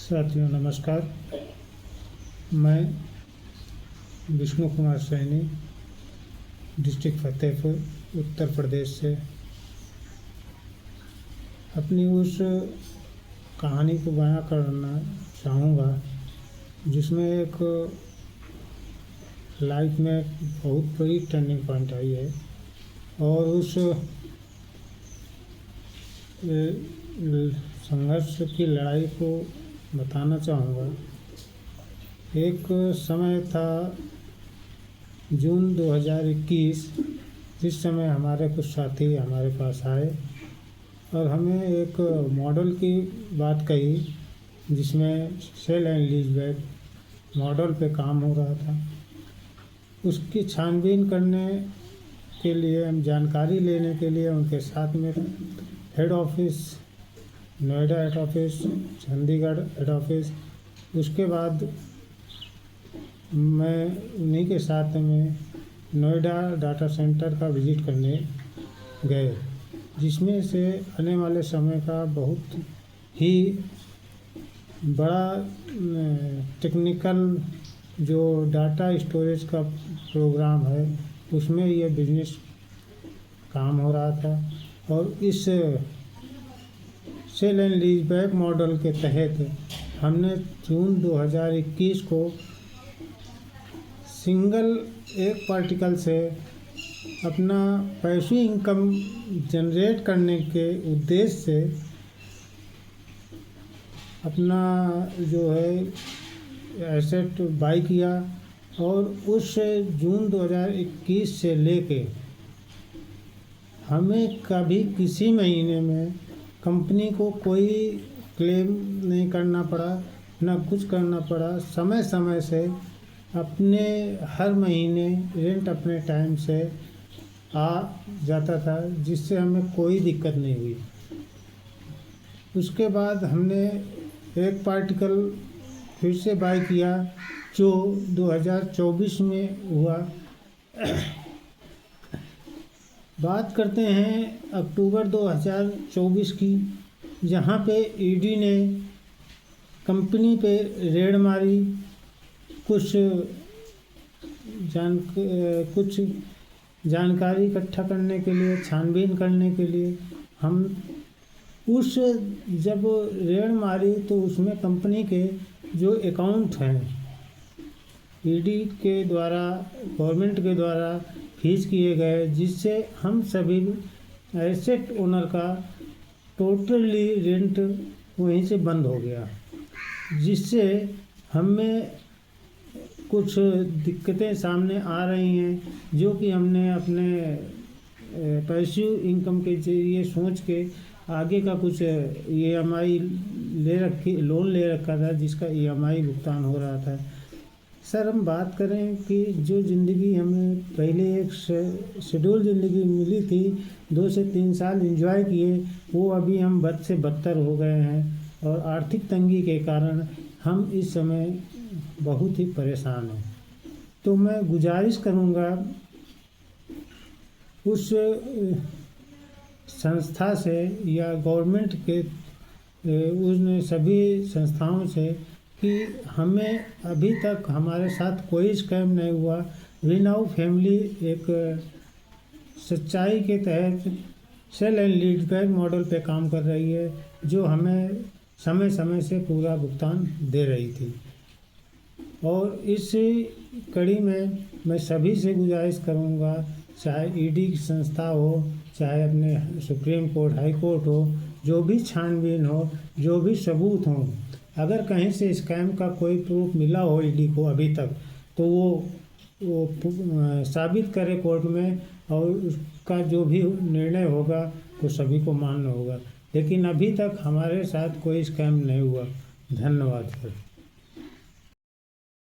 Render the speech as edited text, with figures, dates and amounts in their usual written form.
साथियों नमस्कार। मैं विष्णु कुमार सैनी, डिस्ट्रिक्ट फतेहपुर, उत्तर प्रदेश से अपनी उस कहानी को बयां करना चाहूँगा जिसमें एक लाइफ में बहुत बड़ी टर्निंग पॉइंट आई है और उस संघर्ष की लड़ाई को बताना चाहूँगा। एक समय था जून 2021, जिस समय हमारे कुछ साथी हमारे पास आए और हमें एक मॉडल की बात कही जिसमें sale and lease back model पे काम हो रहा था। उसकी छानबीन करने के लिए, हम जानकारी लेने के लिए उनके साथ में head office Noida, head office Chandigarh, head office, उसके बाद मैं उन्हीं के साथ में नोएडा डाटा सेंटर का विज़िट करने गए, जिसमें से आने वाले समय का बहुत ही बड़ा टेक्निकल जो डाटा स्टोरेज का प्रोग्राम है उसमें यह बिजनेस काम हो रहा था। और इस sale and lease back model के तहत हमने जून 2021 को सिंगल एक पार्टिकल से अपना पैसिव इनकम जनरेट करने के उद्देश्य से अपना जो है एसेट बाई किया। और उस जून 2021 से लेके हमें कभी किसी महीने में कंपनी को कोई क्लेम नहीं करना पड़ा, ना कुछ करना पड़ा। समय समय से अपने हर महीने रेंट अपने टाइम से आ जाता था, जिससे हमें कोई दिक्कत नहीं हुई। उसके बाद हमने एक पार्टिकल फिर से बाय किया जो 2024 में हुआ। बात करते हैं अक्टूबर 2024 की, जहाँ पे ईडी ने कंपनी पे रेड मारी। कुछ जानकारी इकट्ठा करने के लिए, छानबीन करने के लिए हम उस जब रेड मारी तो उसमें कंपनी के जो अकाउंट हैं ईडी के द्वारा, गवर्नमेंट के द्वारा फीस किए गए, जिससे हम सभी एसेट ओनर का टोटली रेंट वहीं से बंद हो गया, जिससे हमें कुछ दिक्कतें सामने आ रही हैं, जो कि हमने अपने पैसिव इनकम के जरिए सोच के आगे का कुछ ईएमआई लोन ले रखा था, जिसका ईएमआई भुगतान हो रहा था। सर, हम बात करें कि जो ज़िंदगी हमें पहले एक शेड्यूल ज़िंदगी मिली थी, 2 से 3 साल एंजॉय किए, वो अभी हम बद से बदतर हो गए हैं और आर्थिक तंगी के कारण हम इस समय बहुत ही परेशान हैं। तो मैं गुजारिश करूँगा उस संस्था से या गवर्नमेंट के उन सभी संस्थाओं से कि हमें अभी तक हमारे साथ कोई स्कैम नहीं हुआ। वी नाउ फैमिली एक सच्चाई के तहत sale and lease back model पे काम कर रही है, जो हमें समय समय से पूरा भुगतान दे रही थी। और इस कड़ी में मैं सभी से गुजारिश करूँगा, चाहे ईडी की संस्था हो, चाहे अपने सुप्रीम कोर्ट, हाई कोर्ट हो, जो भी छानबीन हो, जो भी सबूत हो, अगर कहीं से स्कैम का कोई प्रूफ मिला हो ईडी को अभी तक, तो वो साबित करे कोर्ट में, और उसका जो भी निर्णय होगा वो सभी को मान्य होगा। लेकिन अभी तक हमारे साथ कोई स्कैम नहीं हुआ। धन्यवाद सर।